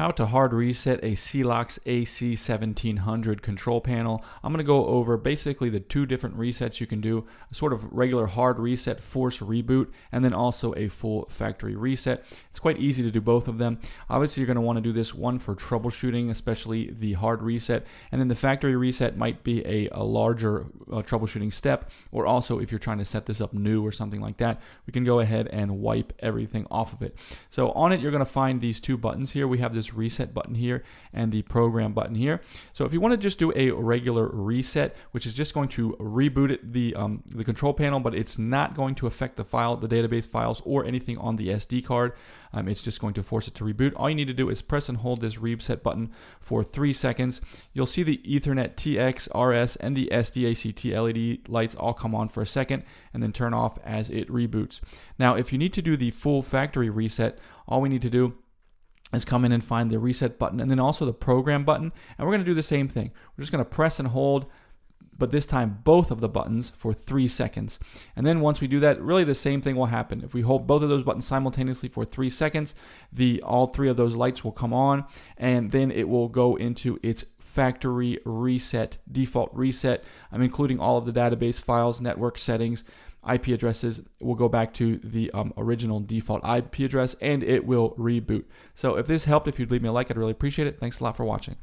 How to hard reset a Sielox AC-1700 control panel. I'm going to go over basically the two different resets you can do, a sort of regular hard reset, force reboot, and then also a full factory reset. It's quite easy to do both of them. Obviously, you're going to want to do this one for troubleshooting, especially the hard reset, and then the factory reset might be a larger troubleshooting step, or also if you're trying to set this up new or something like that, we can go ahead and wipe everything off of it. So on it, you're going to find these two buttons here. We have this reset button here and the program button here. So if you want to just do a regular reset, which is just going to reboot it, the control panel, but it's not going to affect the database files or anything on the SD card. It's just going to force it to reboot. All you need to do is press and hold this reset button for 3 seconds. You'll see the Ethernet TX, RS, and the SDACT LED lights all come on for a second and then turn off as it reboots. Now, if you need to do the full factory reset, all we need to do is come in and find the reset button and then also the program button. And we're going to do the same thing. We're just going to press and hold, but this time both of the buttons for 3 seconds. And then once we do that, really the same thing will happen. If we hold both of those buttons simultaneously for 3 seconds, all three of those lights will come on, and then it will go into its factory reset, default reset. I'm including all of the database files, network settings, IP addresses. Will go back to the original default IP address, and it will reboot. So if this helped, if you'd leave me a like, I'd really appreciate it. Thanks a lot for watching.